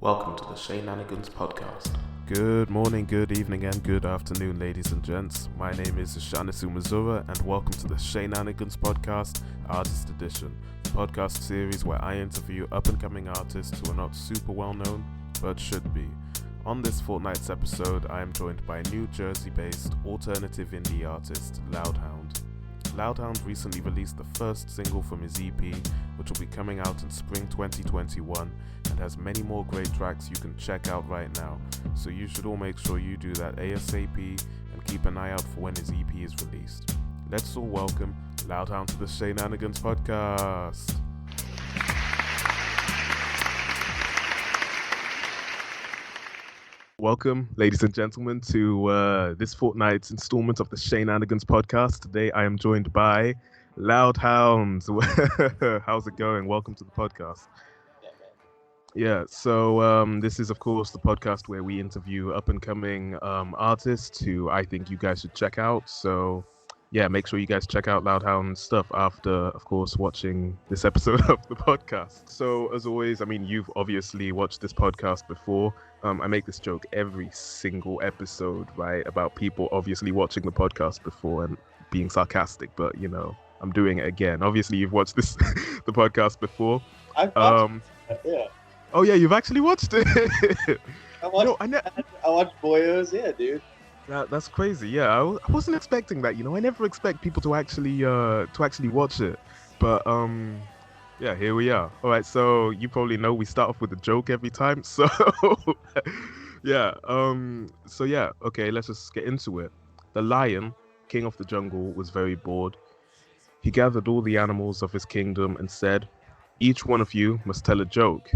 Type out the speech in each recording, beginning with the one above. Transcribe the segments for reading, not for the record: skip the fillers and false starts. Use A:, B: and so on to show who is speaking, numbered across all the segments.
A: Welcome to the Sheenanigans Podcast.
B: Good morning, good evening, and good afternoon, ladies and gents. My name is Sheenanigans and welcome to the Sheenanigans Podcast, Artist Edition, the podcast series where I interview up-and-coming artists who are not super well-known, but should be. On this fortnight's episode, I am joined by New Jersey-based alternative indie artist, LOUD HOUND. LOUD HOUND recently released the first single from his EP, which will be coming out in spring 2021, and has many more great tracks you can check out right now, so you should all make sure you do that ASAP and keep an eye out for when his EP is released. Let's all welcome LOUD HOUND to the Sheenanigans Podcast. Welcome, ladies and gentlemen, to this fortnight's installment of the Sheenanigans Podcast. Today I am joined by LOUD HOUND. How's it going? Welcome to the podcast. Yeah, so this is, of course, the podcast where we interview up-and-coming artists who I think you guys should check out. So, yeah, make sure you guys check out LOUD HOUND's stuff after, of course, watching this episode of the podcast. So, as always, I mean, you've obviously watched this podcast before. I make this joke every single episode, right, about people obviously watching the podcast before and being sarcastic, but, you know, I'm doing it again. Obviously, you've watched this the podcast before.
C: I've watched it, yeah.
B: Oh yeah, you've actually watched it.
C: I watched Boyos, yeah, dude.
B: That's crazy. Yeah, I wasn't expecting that. You know, I never expect people to actually watch it. But yeah, here we are. All right, so you probably know we start off with a joke every time. So yeah, okay, let's just get into it. The lion, king of the jungle, was very bored. He gathered all the animals of his kingdom and said, "Each one of you must tell a joke.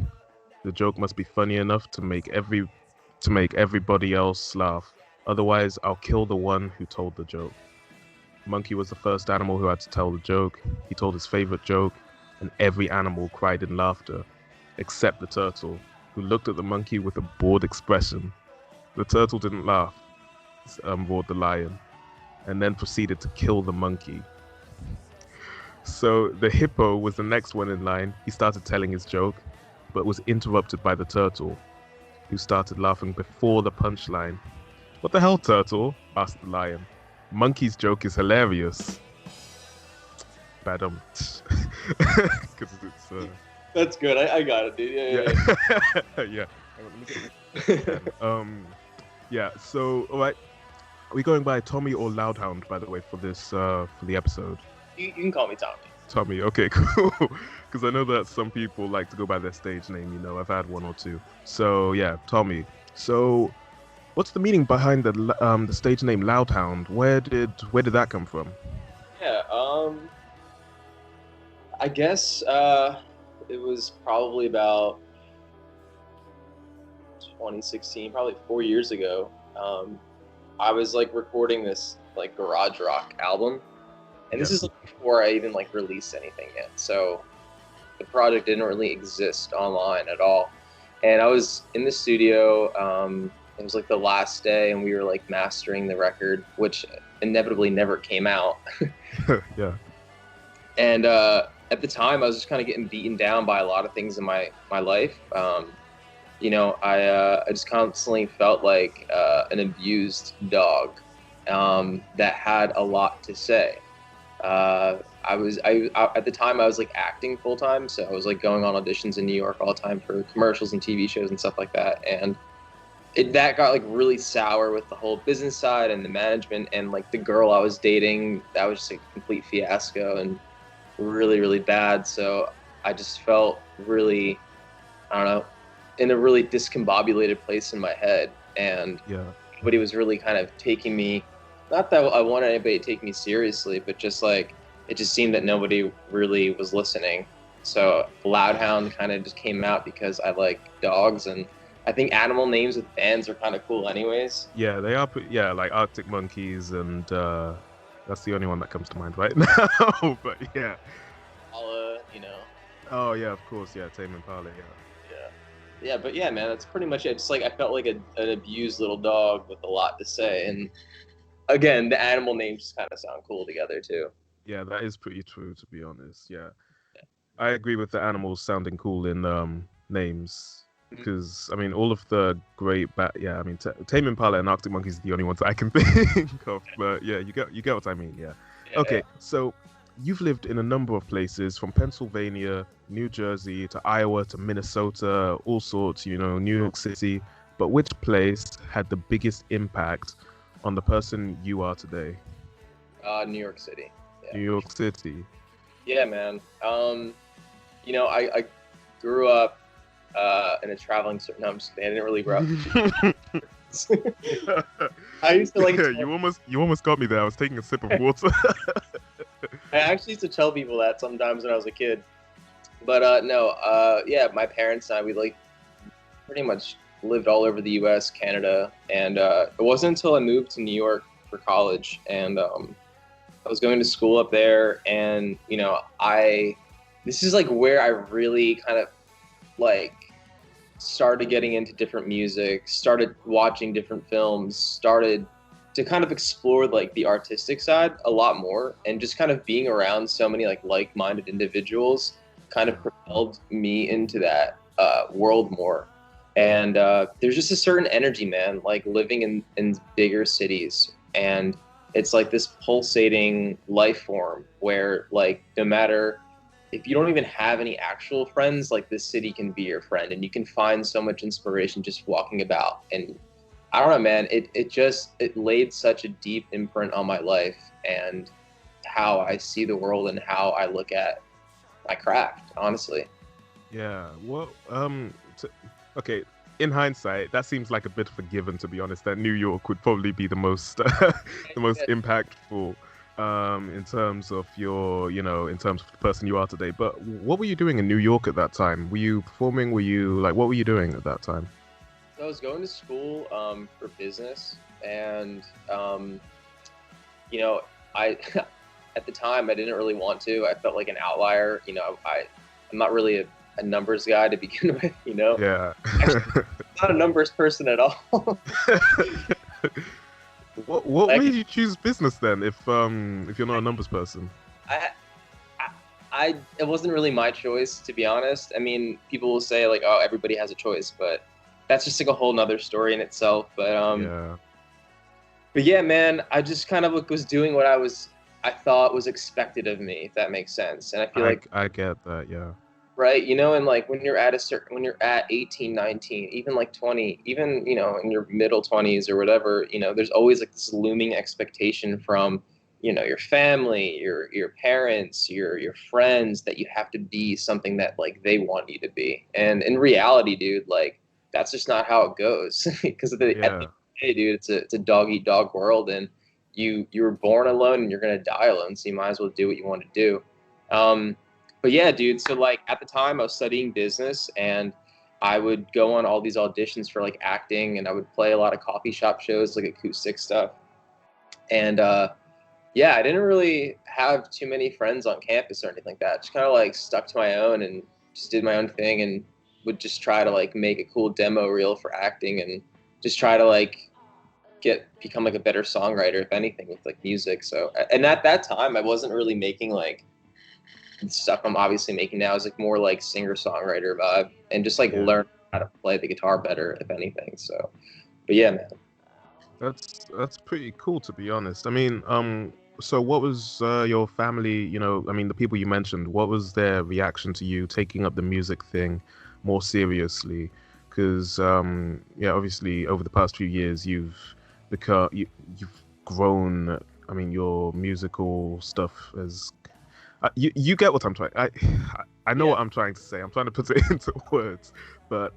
B: The joke must be funny enough to make everybody else laugh. Otherwise, I'll kill the one who told the joke." Monkey was the first animal who had to tell the joke. He told his favorite joke, and every animal cried in laughter, except the turtle, who looked at the monkey with a bored expression. The turtle didn't laugh, roared the lion, and then proceeded to kill the monkey. So the hippo was the next one in line. He started telling his joke, but was interrupted by the turtle, who started laughing before the punchline. "What the hell, turtle?" asked the lion. "Monkey's joke is hilarious." Because it's
C: That's good. I got it, dude. Yeah.
B: Yeah. Yeah. So, all right. Are we going by Tommy or LOUD HOUND, by the way, for this for the episode?
C: You can call me Tommy.
B: Tommy, okay, cool. Because I know that some people like to go by their stage name, you know. I've had one or two. So, yeah, Tommy. So, what's the meaning behind the stage name LOUD HOUND? Where did that come from?
C: Yeah, I guess it was probably about 2016, probably 4 years ago. I was like recording this like garage rock album. And this is like, before I even like released anything yet. So the project didn't really exist online at all. And I was in the studio. It was like the last day, and we were like mastering the record, which inevitably never came out.
B: Yeah.
C: And at the time, I was just kind of getting beaten down by a lot of things in my life. You know, I just constantly felt like an abused dog that had a lot to say. At the time I was like acting full time, so I was like going on auditions in New York all the time for commercials and TV shows and stuff like that. And that got like really sour with the whole business side and the management, and like the girl I was dating, that was just like a complete fiasco and really, really bad. So I just felt really, I don't know, in a really discombobulated place in my head. And nobody was really kind of taking me, not that I wanted anybody to take me seriously, but just like, it just seemed that nobody really was listening. So LOUD HOUND kind of just came out because I like dogs, and I think animal names with bands are kind of cool anyways.
B: Yeah, they are, like Arctic Monkeys, and that's the only one that comes to mind right now, but yeah.
C: You know.
B: Oh yeah, of course, yeah, Tame Impala,
C: Yeah, but yeah, man, that's pretty much it. Just like I felt like an abused little dog with a lot to say, and again, the animal names just kind of sound cool together too.
B: Yeah, that is pretty true, to be honest. Yeah. I agree with the animals sounding cool in names. because I mean, all of the great, yeah, I mean, Tame Impala and Arctic Monkeys are the only ones I can think of. But yeah, you get what I mean. Yeah. Okay, so you've lived in a number of places, from Pennsylvania, New Jersey, to Iowa, to Minnesota, all sorts. New York City. But which place had the biggest impact on the person you are today?
C: New York City. Yeah.
B: New York City.
C: Yeah, man. I grew up in a traveling circus. No, I'm just kidding. I didn't really grow up. I used to like.
B: Yeah, you almost got me there. I was taking a sip of water.
C: I actually used to tell people that sometimes when I was a kid. But yeah, my parents and I, we like pretty much lived all over the U.S., Canada, and it wasn't until I moved to New York for college, and I was going to school up there, and this is like where I really kind of like started getting into different music, started watching different films, started to kind of explore like the artistic side a lot more, and just kind of being around so many like-minded individuals kind of propelled me into that world more. And there's just a certain energy, man, like living in bigger cities, and it's like this pulsating life form where like no matter if you don't even have any actual friends, like this city can be your friend, and you can find so much inspiration just walking about. And I don't know, man, it laid such a deep imprint on my life and how I see the world and how I look at my craft, honestly.
B: Yeah. Well, okay. In hindsight, that seems like a bit of a given, to be honest. That New York would probably be the most, the most impactful, in terms of in terms of the person you are today. But what were you doing in New York at that time? Were you performing? What were you doing at that time?
C: So I was going to school for business, and I at the time I didn't really want to. I felt like an outlier. I'm not really a numbers guy to begin with,
B: Yeah.
C: Actually, not a numbers person at all.
B: What made you choose business then, if you're not a numbers person?
C: It wasn't really my choice, to be honest. I mean, people will say like, oh, everybody has a choice, but that's just like a whole nother story in itself. But yeah, man, I just kind of was doing what I thought was expected of me, if that makes sense. And I feel like
B: I get that, yeah.
C: Right, and like when you're at 18, 19, even like 20, even in your middle 20s or whatever, there's always like this looming expectation from your family, your parents, your friends, that you have to be something that like they want you to be. And in reality, dude, like that's just not how it goes. Because at the end of the day, dude, it's a dog eat dog world, and you were born alone and you're gonna die alone, so you might as well do what you want to do. But yeah, dude, so like at the time I was studying business, and I would go on all these auditions for like acting, and I would play a lot of coffee shop shows, like acoustic stuff. And yeah, I didn't really have too many friends on campus or anything like that. Just kind of like stuck to my own and just did my own thing, and would just try to like make a cool demo reel for acting, and just try to like become like a better songwriter, if anything, with like music. So, and at that time I wasn't really making like stuff I'm obviously making now, is like more like singer-songwriter vibe, and just like learn how to play the guitar better, if anything. So, but yeah, man.
B: That's pretty cool, to be honest. I mean, so what was your family, I mean, the people you mentioned, what was their reaction to you taking up the music thing more seriously? Because yeah, obviously over the past few years you've grown. I mean, your musical stuff has you get what I'm trying. I know what I'm trying to say. I'm trying to put it into words, but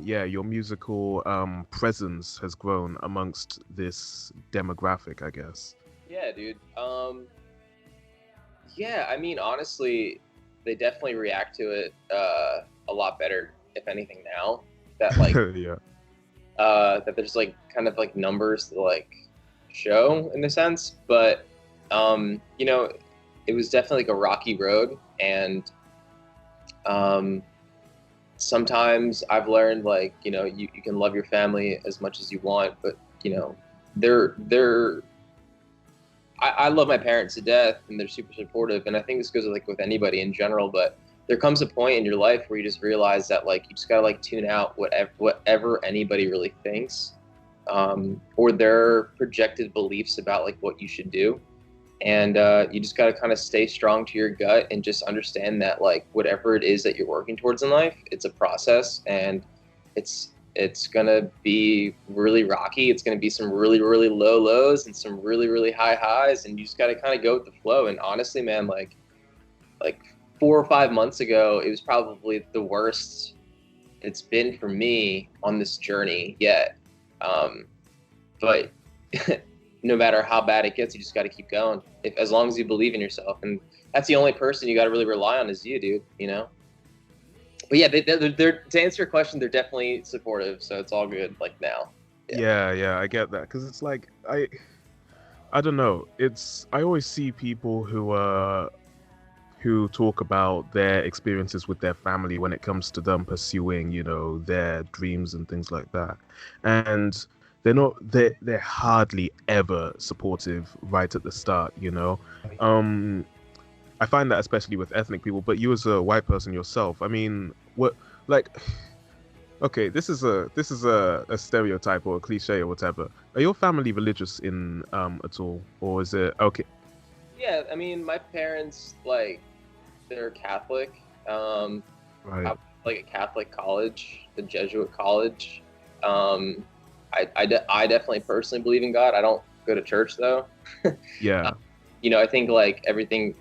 B: yeah, your musical presence has grown amongst this demographic, I guess.
C: Yeah, dude. Yeah, I mean, honestly, they definitely react to it a lot better, if anything, now that like
B: yeah.
C: That there's like kind of like numbers to like show in a sense, but it was definitely like a rocky road, and sometimes I've learned like you can love your family as much as you want, but I love my parents to death, and they're super supportive, and I think this goes like with anybody in general, but there comes a point in your life where you just realize that like you just gotta like tune out whatever anybody really thinks, or their projected beliefs about like what you should do. And you just got to kind of stay strong to your gut and just understand that like whatever it is that you're working towards in life, it's a process, and it's gonna be really rocky. It's gonna be some really, really low lows and some really, really high highs, and you just got to kind of go with the flow. And honestly, man, like 4 or 5 months ago, it was probably the worst it's been for me on this journey yet. But no matter how bad it gets, you just got to keep going. As long as you believe in yourself, and that's the only person you got to really rely on is you, dude. You know. But yeah, they're to answer your question, they're definitely supportive, so it's all good. Like now.
B: Yeah, I get that, because it's like I don't know. I always see people who talk about their experiences with their family when it comes to them pursuing, their dreams and things like that, and they're hardly ever supportive right at the start. I find that especially with ethnic people, but you as a white person yourself, I mean, okay, this is a stereotype or a cliche or whatever. Are your family religious at all, or is it okay?
C: Yeah, I mean, my parents, like, they're Catholic.
B: Right.
C: Like a Catholic college, the Jesuit college. I definitely personally believe in God. I don't go to church though.
B: Yeah.
C: I think like everything,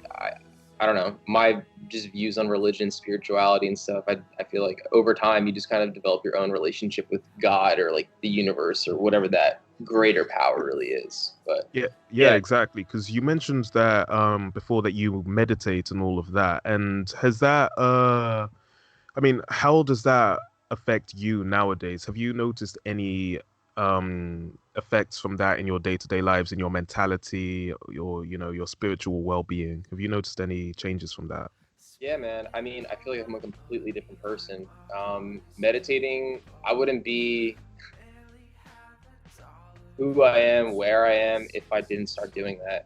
C: I don't know, my just views on religion, spirituality and stuff. I feel like over time you just kind of develop your own relationship with God or like the universe or whatever that greater power really is. But
B: yeah, exactly, because you mentioned that before, that you meditate and all of that, and has that I mean, how does that affect you nowadays? Have you noticed any effects from that in your day-to-day lives, in your mentality, your spiritual well-being? Have you noticed any changes from that?
C: Yeah, man. I mean, I feel like I'm a completely different person. Meditating, I wouldn't be who I am, where I am, if I didn't start doing that.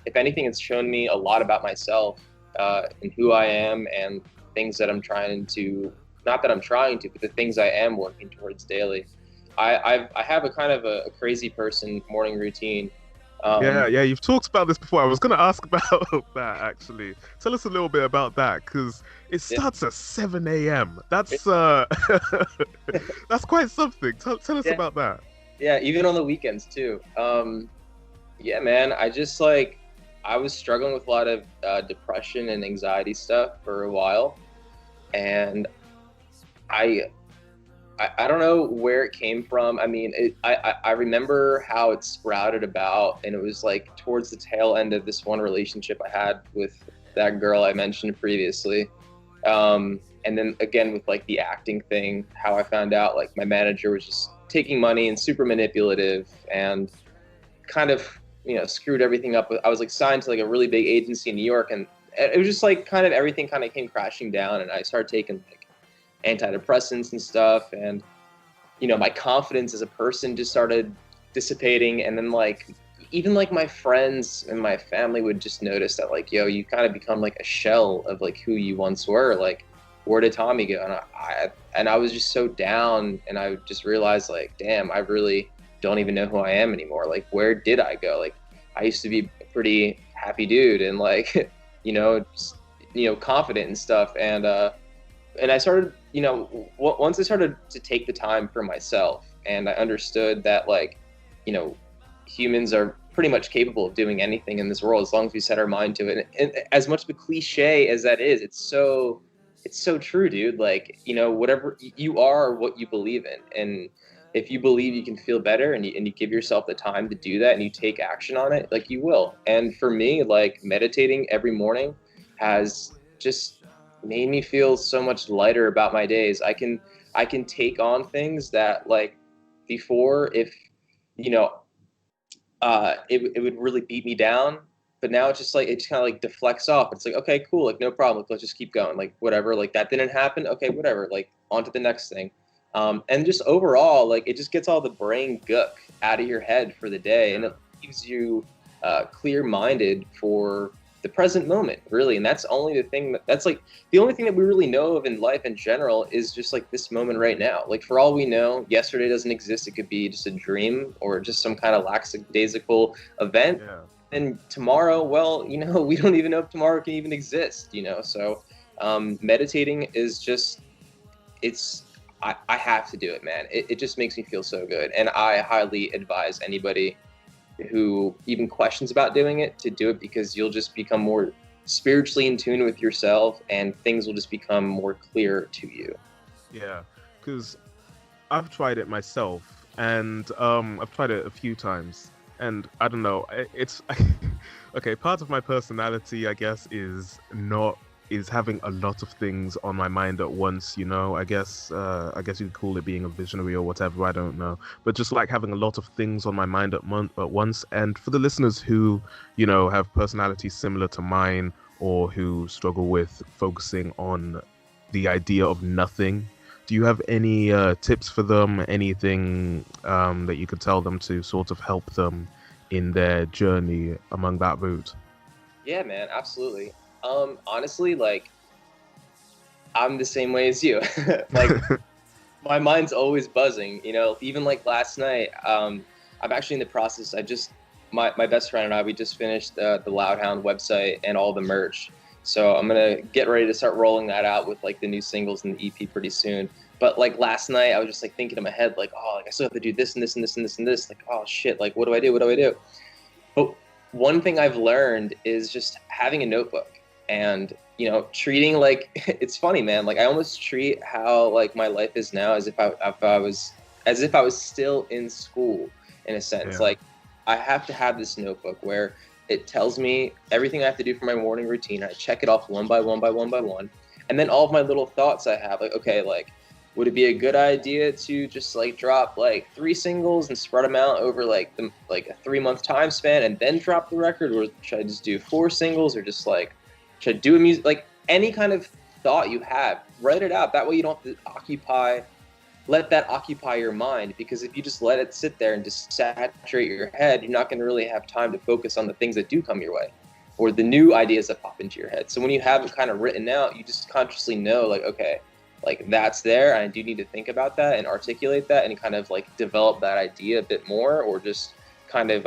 C: If anything, it's shown me a lot about myself and who I am and things that I'm trying to, not that I'm trying to, but the things I am working towards daily. I have a kind of a crazy person morning routine.
B: Yeah, you've talked about this before. I was going to ask about that, actually. Tell us a little bit about that, because it starts at 7 a.m. That's that's quite something. Tell us about that.
C: Yeah, even on the weekends too. Yeah, man, I was struggling with a lot of depression and anxiety stuff for a while, and I don't know where it came from. I mean, I remember how it sprouted about, and it was like towards the tail end of this one relationship I had with that girl I mentioned previously. And then again with like the acting thing, how I found out like my manager was just taking money and super manipulative and kind of, screwed everything up. I was like signed to like a really big agency in New York, and it was just like kind of everything kind of came crashing down, and I started taking like antidepressants and stuff, and my confidence as a person just started dissipating. And then like even like my friends and my family would just notice that like, yo, you kind of become like a shell of like who you once were. Like, where did Tommy go? And I was just so down, and I just realized like, damn, I really don't even know who I am anymore. Like, where did I go? Like, I used to be a pretty happy dude and like just, confident and stuff, and I started, once I started to take the time for myself, and I understood that like, humans are pretty much capable of doing anything in this world as long as we set our mind to it. And as much of a cliche as that is, it's so true, dude. Like, whatever you are, what you believe in, and if you believe you can feel better and you give yourself the time to do that and you take action on it, like you will. And for me, like meditating every morning has just made me feel so much lighter about my days. I can take on things that like before, if it would really beat me down, but now it's just like it just kind of like deflects off. It's like, okay, cool, like no problem, like, let's just keep going, like whatever, like that didn't happen, okay, whatever, like on to the next thing. And just overall, like it just gets all the brain gook out of your head for the day, and it leaves you clear-minded for the present moment, really. And that's only the thing that's like the only thing that we really know of in life in general is just like this moment right now. Like for all we know, yesterday doesn't exist. It could be just a dream or just some kind of lackadaisical event.
B: Yeah.
C: And tomorrow, well, you know, we don't even know if tomorrow can even exist, you know. So meditating is just, I have to do it, man. It just makes me feel so good. And I highly advise anybody who even questions about doing it to do it, because you'll just become more spiritually in tune with yourself and things will just become more clear to you.
B: Yeah, because I've tried it myself, and I've tried it a few times, and I don't know, it's okay. Part of my personality, I guess, is having a lot of things on my mind at once. You know, I guess you could call it being a visionary or whatever. I don't know, but just like having a lot of things on my mind at once. And for the listeners who, you know, have personalities similar to mine, or who struggle with focusing on the idea of nothing, do you have any tips for them? Anything that you could tell them to sort of help them in their journey among that route?
C: Yeah, man, absolutely. Honestly, like, I'm the same way as you. Like, my mind's always buzzing, you know. Even like last night, I'm actually in the process. My best friend and I, we just finished the LOUD HOUND website and all the merch. So I'm gonna get ready to start rolling that out with like the new singles and the EP pretty soon. But like last night, I was just like thinking in my head, like, oh, like I still have to do this and this and this and this and this. Like, oh shit, like what do I do? What do I do? But one thing I've learned is just having a notebook. And, you know, treating like, it's funny, man. Like I almost treat how like my life is now as if I was still in school, in a sense.
B: Yeah.
C: Like I have to have this notebook where it tells me everything I have to do for my morning routine. I check it off one by one by one by one. And then all of my little thoughts I have, like, okay, like, would it be a good idea to just like drop like 3 singles and spread them out over like a 3-month time span and then drop the record? Or should I just do 4 singles, or just like, should I do a music, like any kind of thought you have, write it out. That way you don't have to let that occupy your mind, because if you just let it sit there and just saturate your head, you're not going to really have time to focus on the things that do come your way or the new ideas that pop into your head. So when you have it kind of written out, you just consciously know, like, okay, like that's there, and I do need to think about that and articulate that and kind of like develop that idea a bit more, or just kind of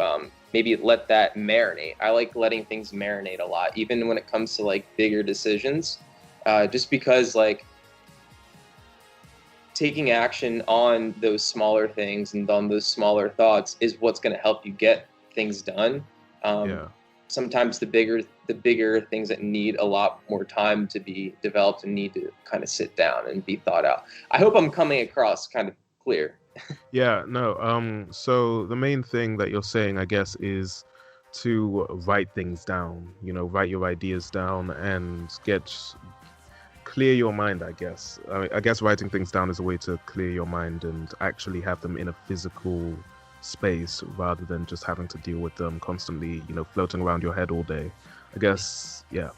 C: maybe let that marinate. I like letting things marinate a lot, even when it comes to like bigger decisions, just because like taking action on those smaller things and on those smaller thoughts is what's going to help you get things done. Sometimes the bigger things that need a lot more time to be developed and need to kind of sit down and be thought out. I hope I'm coming across kind of clear.
B: Yeah, no. So the main thing that you're saying, I guess, is to write things down. You know, write your ideas down and clear your mind, I guess. I guess writing things down is a way to clear your mind and actually have them in a physical space, rather than just having to deal with them constantly, you know, floating around your head all day. I guess, yeah.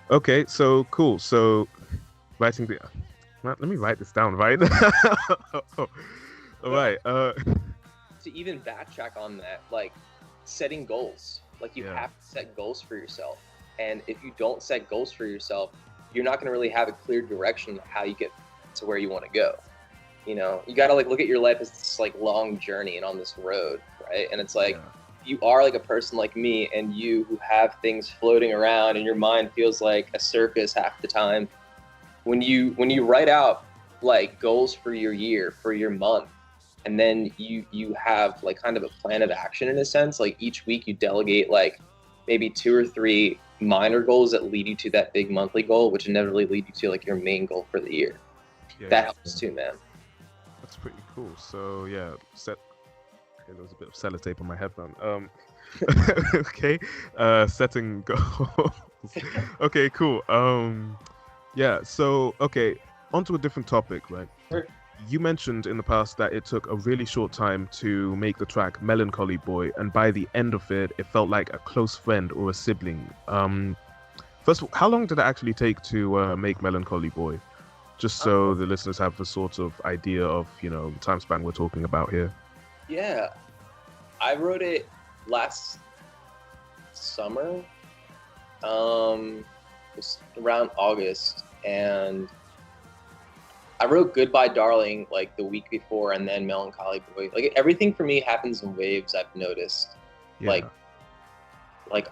B: Okay, so cool. So writing the... Let me write this down, right? All right.
C: To even backtrack on that, like setting goals. Like you have to set goals for yourself. And if you don't set goals for yourself, you're not going to really have a clear direction of how you get to where you want to go. You know, you got to like look at your life as this like long journey and on this road, right? And it's like, you are like a person like me and you who have things floating around and your mind feels like a circus half the time. When you write out like goals for your year, for your month, and then you have like kind of a plan of action in a sense, like each week you delegate like maybe 2 or 3 minor goals that lead you to that big monthly goal, which inevitably lead you to like your main goal for the year. That helps too, man.
B: That's pretty cool. So yeah, there was a bit of sellotape on my headphone. Okay, setting goals. Okay, cool. Yeah, so okay, onto a different topic, right?
C: Sure.
B: You mentioned in the past that it took a really short time to make the track Melancholy Boy, and by the end of it, it felt like a close friend or a sibling. First of all, how long did it actually take to make Melancholy Boy? Just so the listeners have a sort of idea of, you know, the time span we're talking about here.
C: Yeah, I wrote it last summer, It was around August, and I wrote Goodbye Darling like the week before, and then Melancholy Boy. Like everything for me happens in waves, I've noticed.
B: Yeah.
C: Like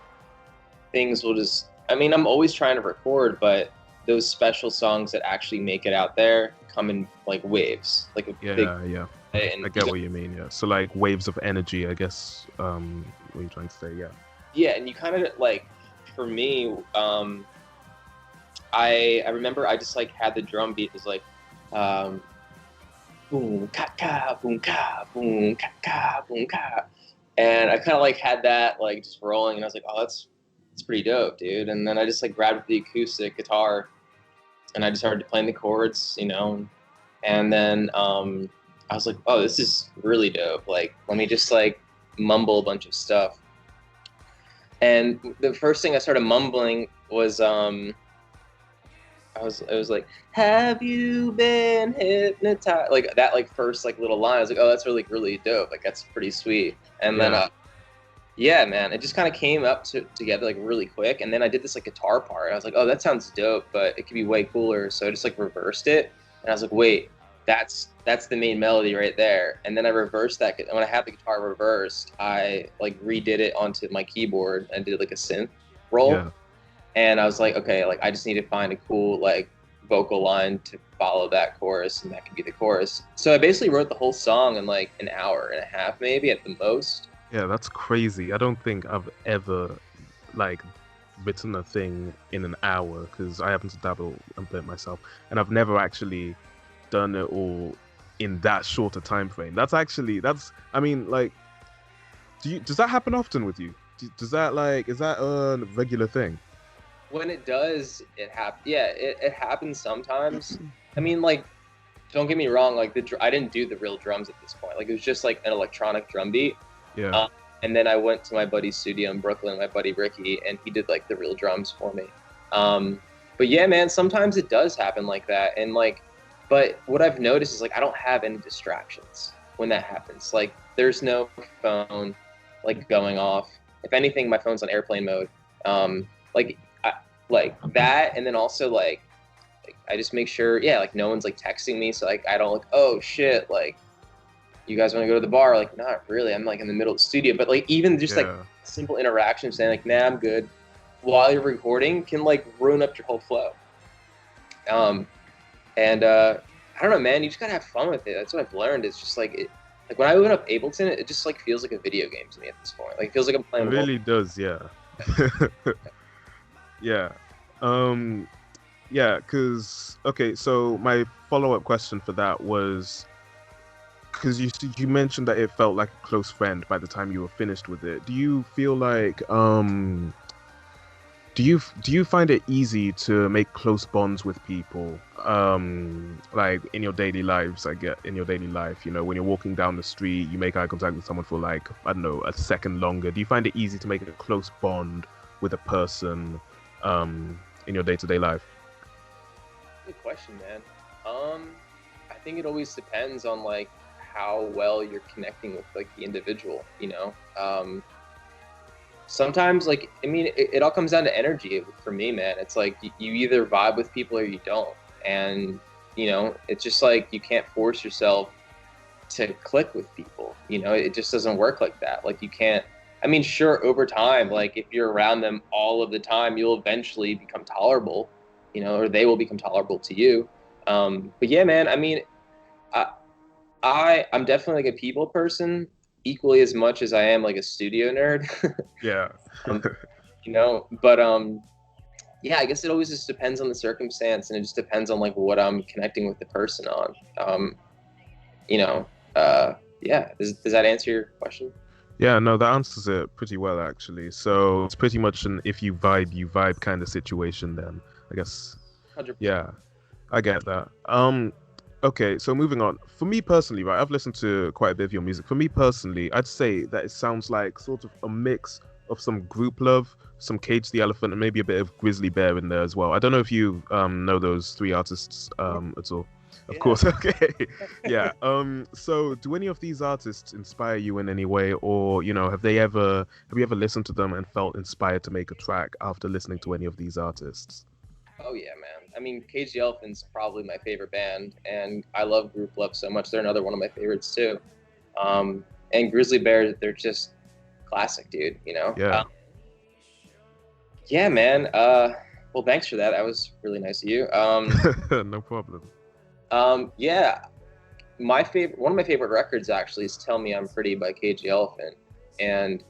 C: things will just, I mean, I'm always trying to record, but those special songs that actually make it out there come in like waves. Like a big,
B: yeah.
C: and
B: I get what you mean. Yeah. So like waves of energy, I guess. What you're trying to say? Yeah.
C: Yeah, and you kind of like, for me, I remember I just like had the drum beat. It was like, boom ka ka boom ka boom ka ka boom ka, and I kind of like had that like just rolling, and I was like, oh, that's pretty dope, dude. And then I just like grabbed the acoustic guitar, and I just started playing the chords, you know, and then I was like, oh, this is really dope. Like, let me just like mumble a bunch of stuff. And the first thing I started mumbling was it was like, have you been hypnotized? Like that, like first like little line. I was like, oh, that's really dope. Like that's pretty sweet. And then yeah, man, it just kind of came up together like really quick. And then I did this like guitar part. I was like, oh, that sounds dope, but it could be way cooler. So I just like reversed it, and I was like, wait, that's the main melody right there. And then I reversed that. And when I had the guitar reversed, I like redid it onto my keyboard and did like a synth roll.
B: Yeah.
C: And I was like, okay, like I just need to find a cool like vocal line to follow that chorus, and that could be the chorus. So I basically wrote the whole song in like an hour and a half, maybe at the most.
B: Yeah, that's crazy. I don't think I've ever like written a thing in an hour, because I happen to dabble a bit myself, and I've never actually done it all in that short a time frame. I mean, like, does that happen often with you? Does that like, is that a regular thing?
C: When it does, it happens. Yeah, it happens sometimes. I mean, like, don't get me wrong. Like I didn't do the real drums at this point. Like it was just like an electronic drum beat.
B: Yeah.
C: And then I went to my buddy's studio in Brooklyn, my buddy Ricky, and he did like the real drums for me. But yeah, man, sometimes it does happen like that. And like, but what I've noticed is like I don't have any distractions when that happens. Like there's no phone like going off. If anything, my phone's on airplane mode. Like that, and then also like I just make sure, yeah, like no one's like texting me, so like I don't like, oh shit, like you guys want to go to the bar? Like not really. I'm like in the middle of the studio. But like even just like simple interaction saying like, nah, I'm good, while you're recording can like ruin up your whole flow. And I don't know, man, you just gotta have fun with it. That's what I've learned. It's just like it, like when I open up Ableton, it just like feels like a video game to me at this point. Like it feels like I'm playing.
B: It really does, yeah. Yeah. Yeah, because okay, so my follow-up question for that was, because you mentioned that it felt like a close friend by the time you were finished with it. Do you feel like do you find it easy to make close bonds with people, like in your daily lives? In your daily life, you know, when you're walking down the street, you make eye contact with someone for like, I don't know, a second longer. Do you find it easy to make a close bond with a person in your day-to-day life?
C: Good question, man. I think it always depends on like how well you're connecting with like the individual, you know. Sometimes like, I mean, it all comes down to energy for me, man. It's like you either vibe with people or you don't, and you know, it's just like you can't force yourself to click with people, you know. It just doesn't work like that. Like you can't, I mean, sure, over time, like if you're around them all of the time, you'll eventually become tolerable, you know, or they will become tolerable to you. But yeah, man, I mean, I'm definitely like a people person equally as much as I am like a studio nerd.
B: Yeah.
C: You know, but yeah, I guess it always just depends on the circumstance, and it just depends on like what I'm connecting with the person on. You know, yeah, does that answer your question?
B: Yeah, no, that answers it pretty well, actually. So it's pretty much an if you vibe kind of situation then, I guess.
C: 100%.
B: Yeah, I get that. Okay, so moving on. For me personally, right, I've listened to quite a bit of your music. For me personally, I'd say that it sounds like sort of a mix of some Group Love, some Cage the Elephant, and maybe a bit of Grizzly Bear in there as well. I don't know if you know those three artists at all. Of
C: Yeah.
B: course. Okay. Yeah. So do any of these artists inspire you in any way, or have you ever listened to them and felt inspired to make a track after listening to any of these artists?
C: Oh yeah, man. I mean, Cage the Elephant's probably my favorite band, and I love Group Love so much. They're another one of my favorites too. And Grizzly Bear, they're just classic, dude.
B: Yeah.
C: Yeah, man. Well, thanks for that. That was really nice of you.
B: No problem.
C: Yeah, one of my favorite records actually is "Tell Me I'm Pretty" by Cage the Elephant, and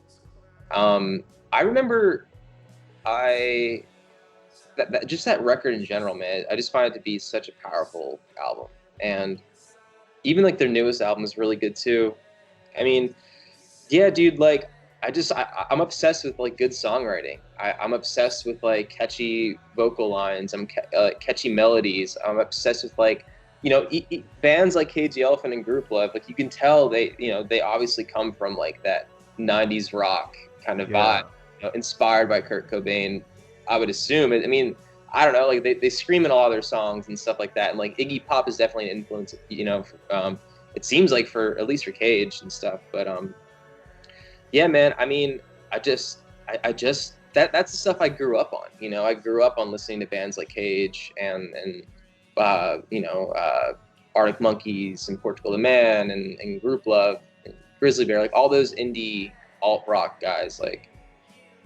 C: I remember I just that record in general, man. I just find it to be such a powerful album, and even like their newest album is really good too. I mean, yeah, dude, like I'm obsessed with like good songwriting. I'm obsessed with like catchy vocal lines. Catchy melodies. I'm obsessed with like, bands like Cage the Elephant and Group Love. Like you can tell they obviously come from like that '90s rock kind of vibe, inspired by Kurt Cobain. I would assume. I mean, I don't know. Like they scream in a lot of their songs and stuff like that. And like Iggy Pop is definitely an influence. It seems like for at least for Cage and stuff. But yeah, man. I mean, I just that's the stuff I grew up on. I grew up on listening to bands like Cage and Arctic Monkeys and Portugal the Man and Group Love and Grizzly Bear, like all those indie alt rock guys, like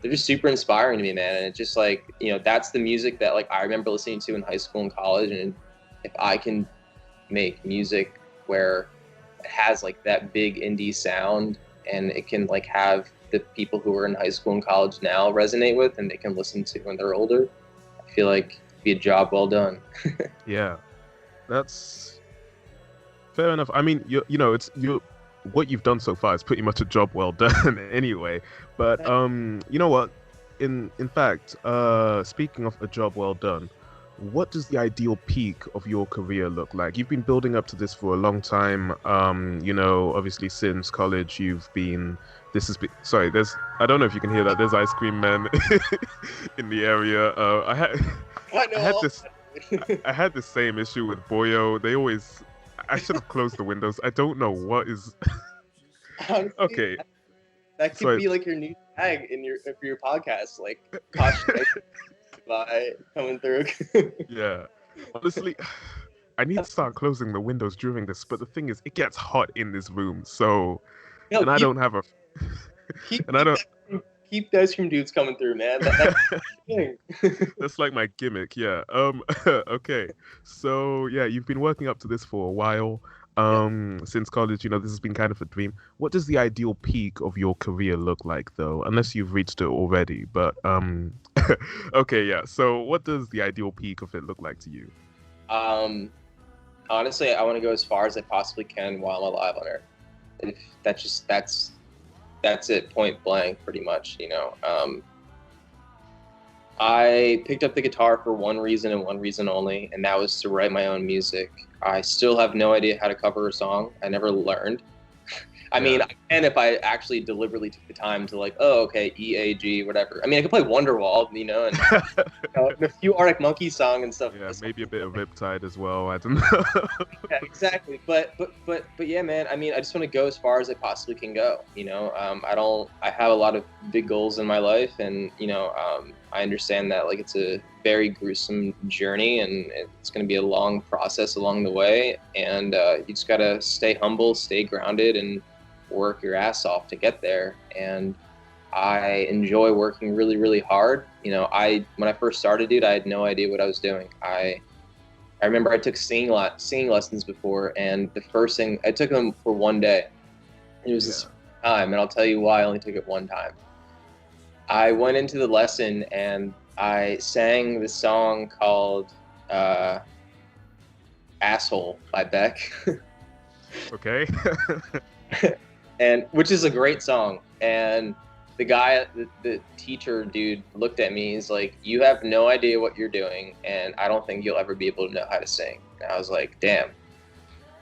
C: they're just super inspiring to me, man. And it's just like, that's the music that like I remember listening to in high school and college. And if I can make music where it has like that big indie sound and it can like have the people who are in high school and college now resonate with and they can listen to when they're older, I feel like it'd be a job well done.
B: Yeah, that's fair enough. I mean, what you've done so far is pretty much a job well done anyway. But you know what? In fact, speaking of a job well done, what does the ideal peak of your career look like? You've been building up to this for a long time. Obviously since college, I don't know if you can hear that. There's ice cream men in the area. I had the same issue with Boyo. I should have closed the windows. I don't know what is.
C: Honestly,
B: Okay.
C: That could be like your new tag for your podcast, like caution by coming through.
B: Yeah. Honestly, I need to start closing the windows during this, but the thing is, it gets hot in this room, so
C: No,
B: I don't have a.
C: Keep the ice cream dudes coming through, man. That's the thing.
B: That's like my gimmick, yeah. Okay. So yeah, you've been working up to this for a while. Since college, this has been kind of a dream. What does the ideal peak of your career look like, though? Unless you've reached it already, but okay, yeah. So what does the ideal peak of it look like to you?
C: Honestly, I want to go as far as I possibly can while I'm alive on Earth. If that's it, point blank, pretty much. I picked up the guitar for one reason and one reason only, and that was to write my own music. I still have no idea how to cover a song. I never learned. I mean, I can if I actually deliberately took the time to like, oh, okay, E, A, G, whatever. I mean, I could play Wonderwall, and a few Arctic Monkeys song and stuff.
B: Yeah, maybe a bit of Riptide as well. I don't know.
C: Yeah, exactly. But yeah, man. I mean, I just want to go as far as I possibly can go. I have a lot of big goals in my life, and I understand that like it's a very gruesome journey, and it's going to be a long process along the way, and you just gotta stay humble, stay grounded, and work your ass off to get there. And I enjoy working really, really hard. When I first started, dude, I had no idea what I was doing. I remember I took singing lessons before, and the first thing I took them for one day. It was this time, and I'll tell you why I only took it one time. I went into the lesson and I sang this song called "Asshole" by Beck.
B: Okay.
C: And which is a great song. And the guy, the teacher dude, looked at me. He's like, "You have no idea what you're doing, and I don't think you'll ever be able to know how to sing." And I was like, "Damn,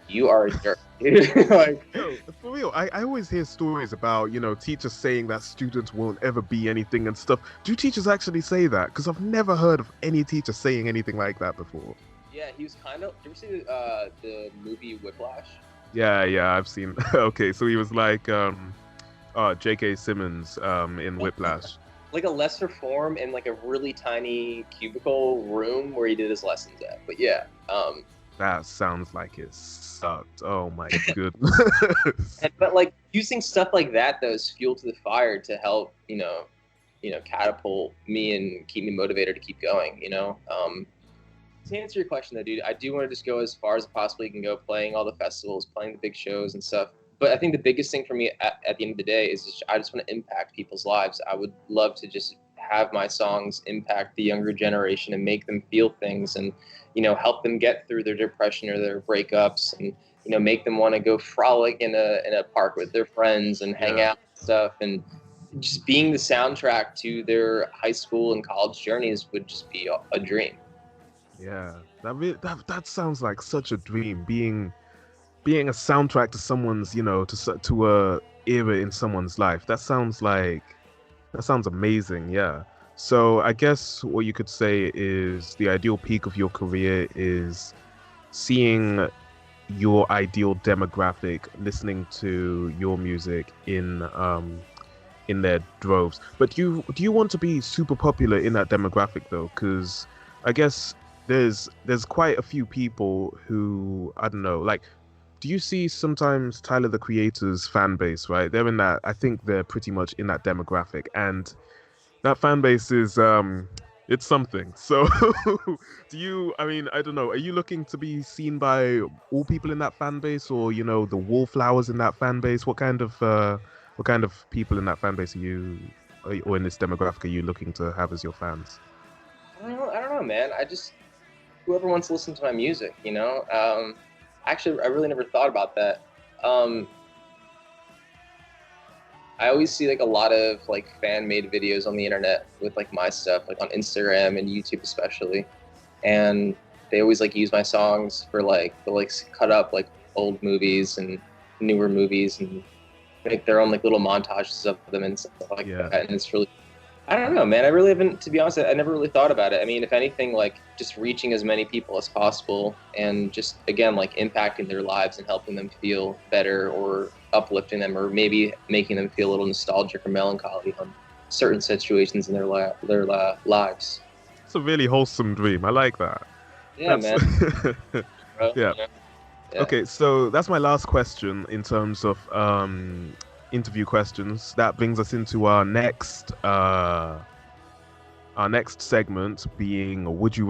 C: you are a jerk." Like,
B: no, for real, I always hear stories about teachers saying that students won't ever be anything and stuff. Do teachers actually say that? Because I've never heard of any teacher saying anything like that before.
C: Yeah, he was kind of. Did you ever see the movie Whiplash?
B: Yeah, I've seen. Okay, so he was like J.K. Simmons in Whiplash.
C: Like a lesser form in like a really tiny cubicle room where he did his lessons at. But yeah,
B: That sounds like it sucked. Oh my goodness.
C: but like using stuff like that though as fuel to the fire to help catapult me and keep me motivated to keep going. To answer your question though, dude, I do want to just go as far as possibly can go, playing all the festivals, playing the big shows and stuff. But I think the biggest thing for me at the end of the day is I just want to impact people's lives. I would love to just have my songs impact the younger generation and make them feel things and, help them get through their depression or their breakups and, make them want to go frolic in a park with their friends and hang out and stuff. And just being the soundtrack to their high school and college journeys would just be a dream.
B: Yeah, that sounds like such a dream. Being a soundtrack to someone's, to a era in someone's life. That sounds amazing. Yeah. So I guess what you could say is the ideal peak of your career is seeing your ideal demographic listening to your music in their droves. But do you want to be super popular in that demographic though? Because I guess there's quite a few people who, I don't know, like, do you see sometimes Tyler the Creator's fan base, right? They're in that, I think they're pretty much in that demographic, and that fan base is it's something. So I don't know, are you looking to be seen by all people in that fan base, or the wallflowers in that fan base? What kind of people in that fan base or in this demographic are you looking to have as your fans?
C: I don't know, man. Whoever wants to listen to my music, Actually, I really never thought about that. I always see like a lot of like fan-made videos on the internet with like my stuff, like on Instagram and YouTube especially, and they always like use my songs for they'll cut up like old movies and newer movies and make their own like little montages of them and stuff like that. And it's really, I don't know, man. I really haven't, to be honest, I never really thought about it. I mean, if anything, like just reaching as many people as possible and just, again, like impacting their lives and helping them feel better or uplifting them or maybe making them feel a little nostalgic or melancholy on certain situations in their lives.
B: It's a really wholesome dream. I like that.
C: Yeah, man.
B: Yeah. Okay, so that's my last question in terms of interview questions. That brings us into our next segment, being would you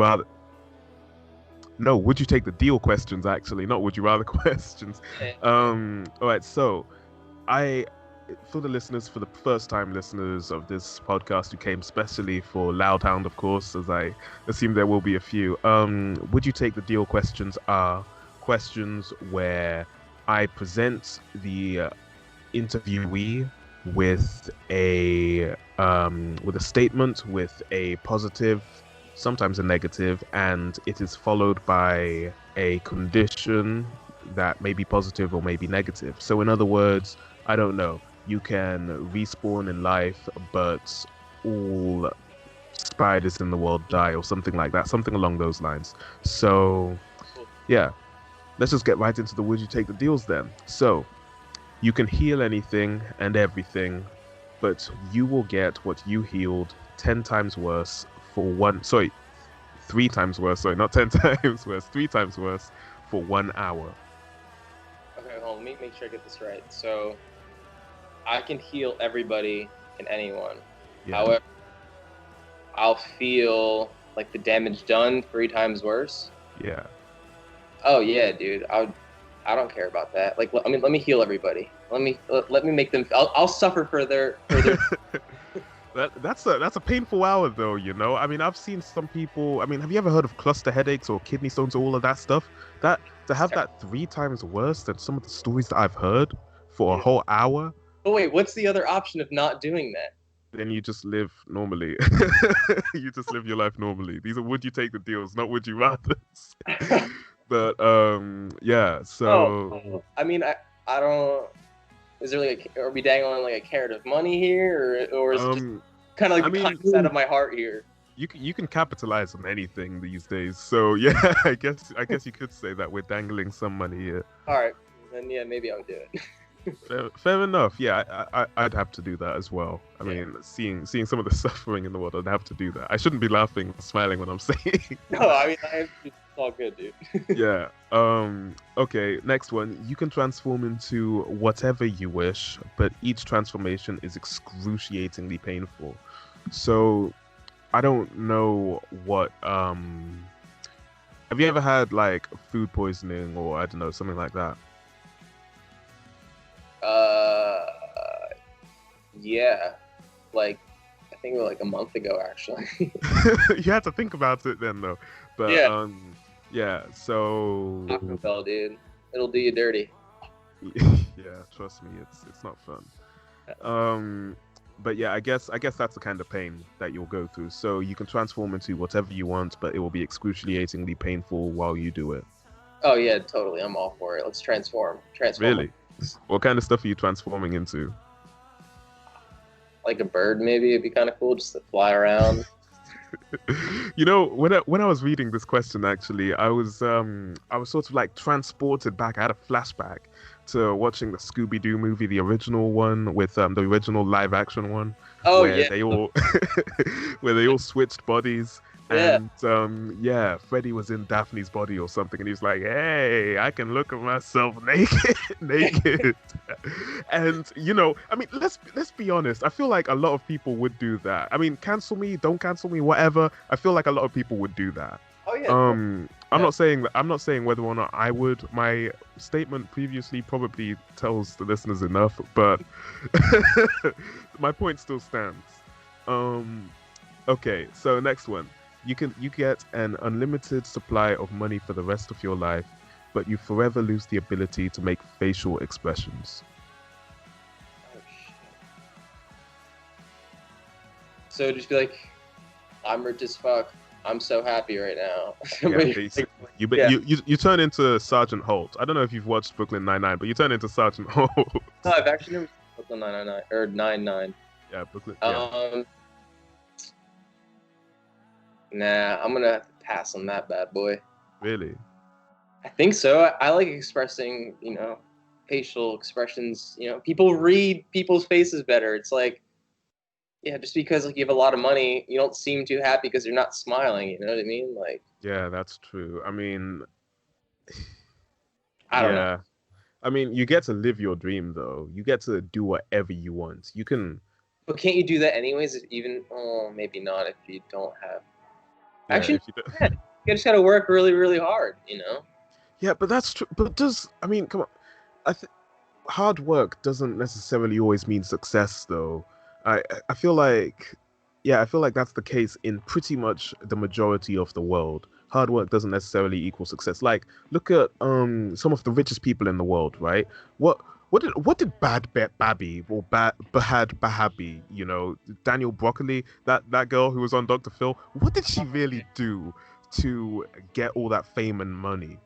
B: take the deal questions, actually, not would you rather questions. All right, so for the first time listeners of this podcast who came specially for Loud Hound, of course, as I assume there will be a few, would you take the deal questions are questions where I present the interviewee with a statement with a positive, sometimes a negative, and it is followed by a condition that may be positive or may be negative. So in other words, I don't know, you can respawn in life, but all spiders in the world die, or something like that, something along those lines. So yeah, let's just get right into the would you take the deals then. So you can heal anything and everything, but you will get what you healed 10 times worse for 3 times worse, not 10 times worse, 3 times worse for 1 hour.
C: Okay, hold on, let me make sure I get this right. So I can heal everybody and anyone. Yeah. However, I'll feel like the damage done 3 times worse.
B: Yeah.
C: Oh yeah, dude. I don't care about that. Like, I mean, let me heal everybody. Let me make them. I'll suffer for their.
B: That's a painful hour though, I mean, I've seen some people. I mean, have you ever heard of cluster headaches or kidney stones or all of that stuff? That to have that 3 times worse than some of the stories that I've heard for a whole hour.
C: Oh wait, what's the other option of not doing that?
B: Then you just live normally. You just live your life normally. These are would you take the deals, not would you rather. But yeah. So
C: I mean, I don't. Is there like are we dangling like a carrot of money here, or is it just kind of like the concept of my heart here?
B: you can capitalize on anything these days. So yeah, I guess you could say that we're dangling some money here.
C: All right, then yeah, maybe I'll do it.
B: Fair enough. Yeah, I'd have to do that as well. I mean, seeing some of the suffering in the world, I'd have to do that. I shouldn't be laughing, smiling when I'm saying.
C: No, I mean, it's all good, dude.
B: Yeah. Okay. Next one. You can transform into whatever you wish, but each transformation is excruciatingly painful. So, I don't know what. Have you ever had like food poisoning or I don't know something like that?
C: Yeah, like I think like a month ago actually.
B: You had to think about it then though. But yeah, so
C: Taco Bell, dude, it'll do you dirty.
B: yeah, trust me, it's not fun. But yeah, I guess that's the kind of pain that you'll go through. So you can transform into whatever you want, but it will be excruciatingly painful while you do it.
C: Oh yeah, totally. I'm all for it. Let's transform.
B: Really? What kind of stuff are you transforming into?
C: Like a bird, maybe. It'd be kind of cool just to fly around.
B: You know, when I was reading this question, actually, I was sort of like transported back. I had a flashback to watching the Scooby-Doo movie, the original one with the original live action one.
C: Oh
B: where
C: yeah.
B: they all where they all switched bodies.
C: Yeah.
B: And Freddy was in Daphne's body or something, and he's like, "Hey, I can look at myself naked." And you know, I mean, let's be honest. I feel like a lot of people would do that. I mean, cancel me, don't cancel me, whatever. I feel like a lot of people would do that.
C: Oh yeah.
B: I'm not saying whether or not I would. My statement previously probably tells the listeners enough, but my point still stands. Okay, so next one. You get an unlimited supply of money for the rest of your life, but you forever lose the ability to make facial expressions.
C: Oh shit. So just be like, I'm rich as fuck. I'm so happy right now.
B: Yeah, you turn into Sergeant Holt. I don't know if you've watched Brooklyn Nine-Nine, but you turn into Sergeant Holt.
C: No, I've actually never seen Brooklyn 999 or 99.
B: Yeah, Brooklyn. Yeah.
C: Nah, I'm gonna have to pass on that bad boy.
B: Really?
C: I think so. I like expressing, facial expressions. People read people's faces better. It's like, yeah, just because like you have a lot of money, you don't seem too happy because you're not smiling. You know what I mean? Like,
B: yeah, that's true. I mean,
C: I don't know.
B: I mean, you get to live your dream though. You get to do whatever you want. You can.
C: But can't you do that anyways? Maybe not if you don't have.
B: Yeah,
C: Actually, you just gotta work really, really hard.
B: Yeah, but that's true. But come on. Hard work doesn't necessarily always mean success, though. I feel like, that's the case in pretty much the majority of the world. Hard work doesn't necessarily equal success. Like, look at some of the richest people in the world, right? What did Bahad Bahabi, Daniel Broccoli, that girl who was on Dr. Phil, what did she really do to get all that fame and money?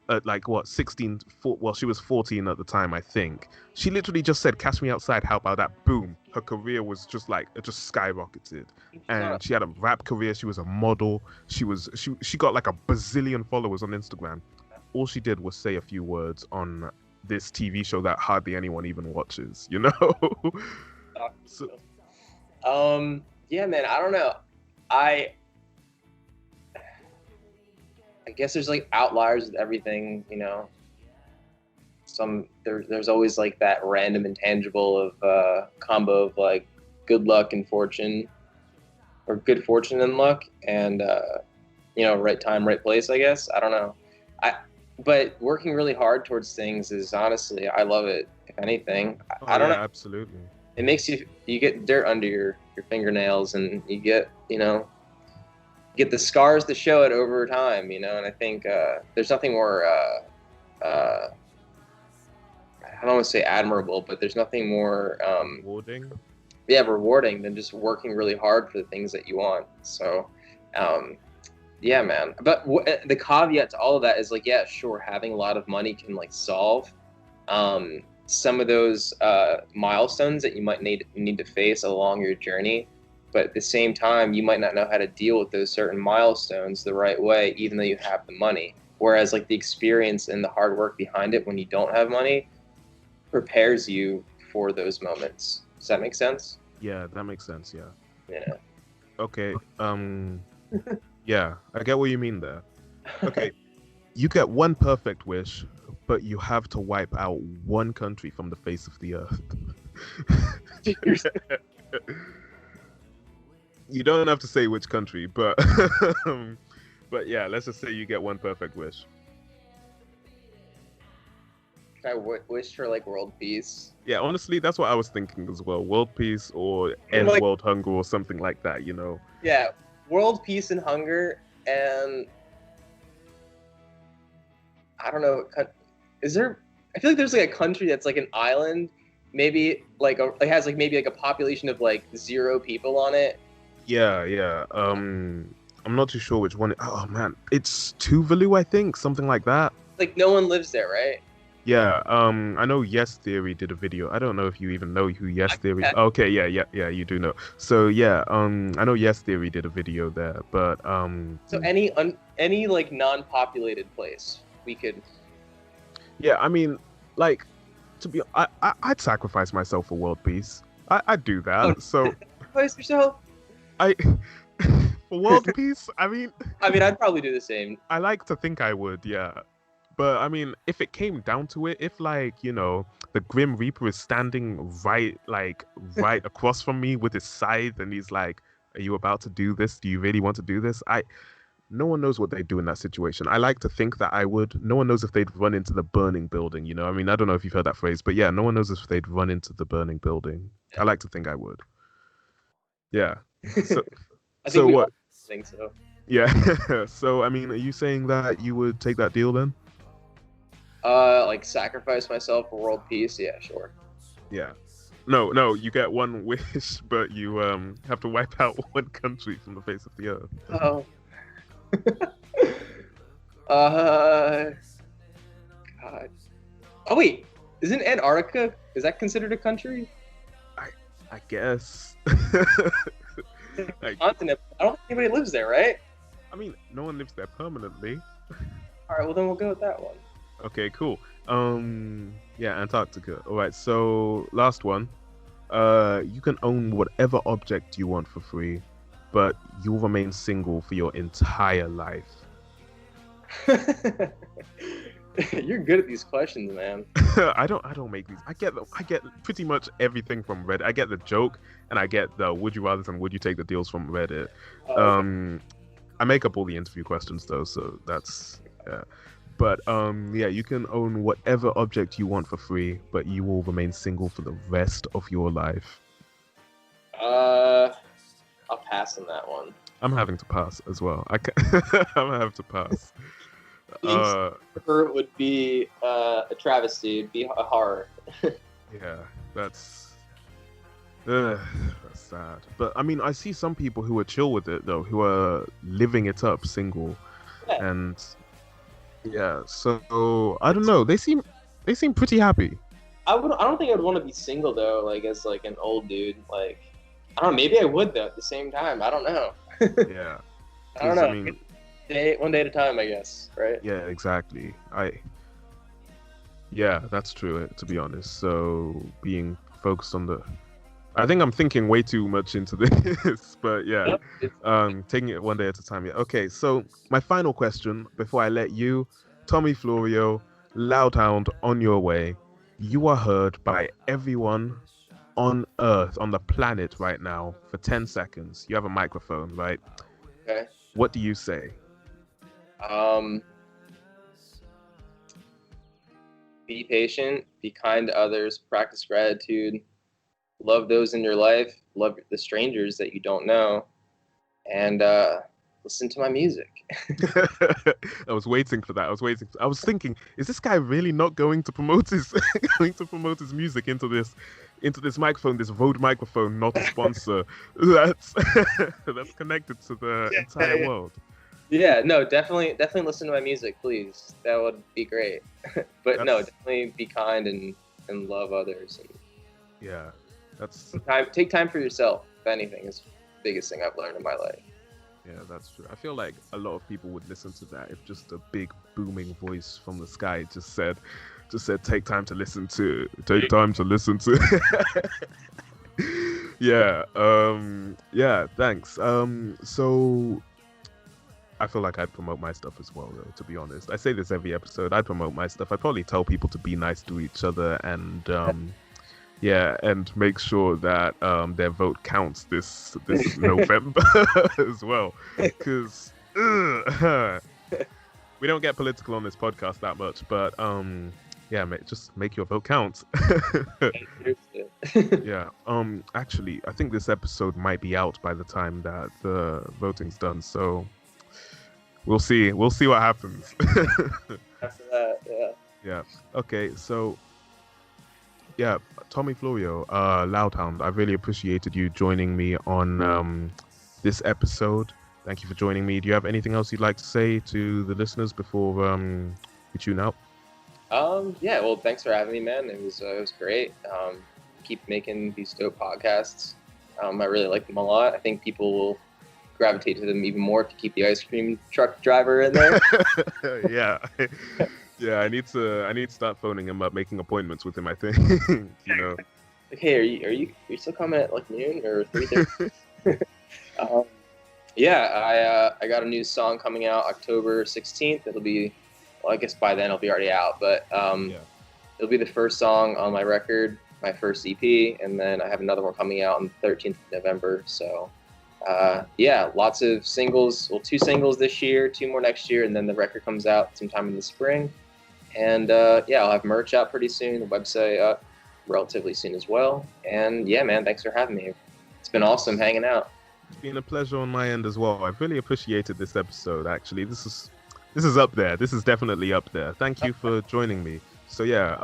B: At like what, 16? Well, she was 14 at the time, I think. She literally just said, "Catch me outside, how about that?" Boom. Her career was just skyrocketed, and she had a rap career. She was a model. She got like a bazillion followers on Instagram. All she did was say a few words on this TV show that hardly anyone even watches, So,
C: yeah, man, I don't know. I guess there's like outliers with everything, there's always like that random intangible of combo of like good luck and fortune, or good fortune and luck, and right time, right place, I guess. I don't know. But working really hard towards things is honestly, I love it. If anything, I don't know.
B: Absolutely.
C: It makes you get dirt under your fingernails, and you get the scars to show it over time, And I think there's nothing more I don't want to say admirable, but there's nothing more
B: rewarding.
C: Yeah, rewarding than just working really hard for the things that you want. So. Yeah, man. But the caveat to all of that is like, yeah, sure, having a lot of money can like solve some of those milestones that you might need to face along your journey. but at the same time, you might not know how to deal with those certain milestones the right way, even though you have the money. Whereas like the experience and the hard work behind it when you don't have money prepares you for those moments. Does that make sense?
B: Yeah, that makes sense. Yeah.
C: Yeah.
B: Okay. Yeah, I get what you mean there. Okay. You get one perfect wish, but you have to wipe out one country from the face of the earth. You don't have to say which country, but but yeah, let's just say you get one perfect wish.
C: I wish for like world peace.
B: Yeah, honestly, that's what I was thinking as well. World peace or end
C: like,
B: world hunger or something like that, you know?
C: Yeah, world peace and hunger, and I don't know. Is there? I feel like there's like a country that's like an island, maybe like it has like maybe like a population of like 0 people on it.
B: Yeah. I'm not too sure which one. Oh man, it's Tuvalu, I think, something like that.
C: Like no one lives there, right?
B: Yeah. I know Yes Theory did a video. I don't know if you even know who Yes Theory. Okay, yeah, you do know. So yeah, I know Yes Theory did a video there, but
C: So any like non-populated place we could.
B: Yeah, I mean, like, to be, I'd sacrifice myself for world peace. I'd do that.
C: Oh,
B: So
C: sacrifice yourself.
B: For world peace, I mean,
C: I'd probably do the same.
B: I like to think I would, yeah. But I mean, if it came down to it, if like, you know, the Grim Reaper is standing right across from me with his scythe, and he's like, "Are you about to do this? Do you really want to do this?" No one knows what they'd do in that situation. I like to think that I would. No one knows if they'd run into the burning building, you know? I mean, I don't know if you've heard that phrase, but yeah, no one knows if they'd run into the burning building. I like to think I would. Yeah. So,
C: I think
B: so
C: we
B: what?
C: all think so.
B: Yeah. So, I mean, are you saying that you would take that deal then?
C: Like sacrifice myself for world peace? Yeah, sure.
B: Yeah. No, you get one wish, but you have to wipe out one country from the face of the earth.
C: Oh. God. Oh wait, isn't Antarctica? Is that considered a country?
B: I guess.
C: Continent. I don't think anybody lives there, right?
B: I mean, no one lives there permanently.
C: All right, well then we'll go with that one.
B: Okay, cool. Yeah, Antarctica. All right, so last one. You can own whatever object you want for free, but you'll remain single for your entire life.
C: You're good at these questions, man.
B: I don't make these. I get pretty much everything from Reddit. I get the joke, and I get the would you rather and would you take the deals from Reddit. I make up all the interview questions though, so that's yeah. But yeah, you can own whatever object you want for free, but you will remain single for the rest of your life.
C: I'll pass on that one.
B: I'm having to pass as well. I'm gonna have to pass.
C: Would be a travesty. It'd be a horror.
B: Yeah, that's sad. But I mean, I see some people who are chill with it though, who are living it up, single,
C: Yeah.
B: and yeah. So I don't know. They seem pretty happy.
C: I don't think I would want to be single though. Like as like an old dude. Like I don't know. Maybe I would though. At the same time, I don't know.
B: Yeah.
C: I don't know.
B: I mean,
C: one day at a time, I guess. Right?
B: yeah, exactly. Yeah, that's true. To be honest, so being focused on the. I think I'm thinking way too much into this, but yeah, taking it one day at a time. Yeah. Okay, so my final question before I let you, Tommy Florio, Loud Hound, on your way. You are heard by everyone on Earth, on the planet right now for 10 seconds. You have a microphone, right?
C: Okay.
B: What do you say?
C: Be patient, be kind to others, practice gratitude, love those in your life, love the strangers that you don't know, and listen to my music.
B: I was waiting for that. I was thinking, is this guy really not going to promote his music into this microphone, this Rode microphone, not a sponsor that's connected to the entire world.
C: Yeah, no, definitely listen to my music, please. That would be great. But no, definitely be kind and love others. And
B: yeah, that's
C: take time for yourself. If anything, is biggest thing I've learned in my life.
B: Yeah, that's true. I feel like a lot of people would listen to that if just a big booming voice from the sky just said, take time to listen to. Yeah, thanks. So I feel like I'd promote my stuff as well, though, to be honest. I say this every episode. I'd promote my stuff. I'd probably tell people to be nice to each other and and make sure that their vote counts this November as well. Because we don't get political on this podcast that much, but just make your vote count. Yeah. Actually, I think this episode might be out by the time that the voting's done, so we'll see what happens.
C: After that, yeah.
B: Yeah. Okay, so yeah, Tommy Florio, Loud Hound, I really appreciated you joining me on this episode. Thank you for joining me. Do you have anything else you'd like to say to the listeners before we tune out?
C: Yeah, well, thanks for having me, man. It was great. Keep making these dope podcasts. I really like them a lot. I think people will gravitate to them even more if you keep the ice cream truck driver in there.
B: Yeah. Yeah, I need to start phoning him up, making appointments with him, I think. You know.
C: Like, hey, are you still coming at like noon or 3:30? Yeah, I got a new song coming out October 16th. It'll be, well, I guess by then it'll be already out, but it'll be the first song on my record, my first EP, and then I have another one coming out on the 13th of November. So lots of singles. Well, 2 singles this year, 2 more next year, and then the record comes out sometime in the spring. And I'll have merch out pretty soon, the website up relatively soon as well. And yeah, man, thanks for having me. It's been awesome hanging out.
B: It's been a pleasure on my end as well. I've really appreciated this episode, actually. This is up there. This is definitely up there. Thank you for joining me. So yeah,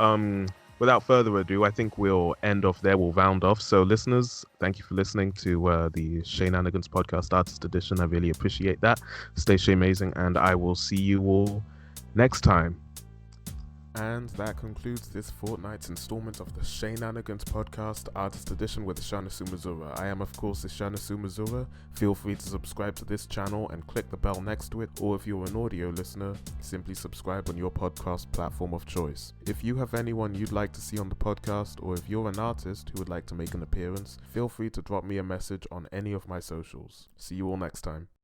B: without further ado, I think we'll end off there. We'll round off. So listeners, thank you for listening to the Sheenanigans Podcast Artist Edition. I really appreciate that. Stay amazing, and I will see you all next time.
A: And that concludes this fortnight's installment of the Sheenanigans Podcast Artist Edition with Ishanasu Missoura. I am, of course, Ishanasu Missoura. Feel free to subscribe to this channel and click the bell next to it, or if you're an audio listener, simply subscribe on your podcast platform of choice. If you have anyone you'd like to see on the podcast, or if you're an artist who would like to make an appearance, feel free to drop me a message on any of my socials. See you all next time.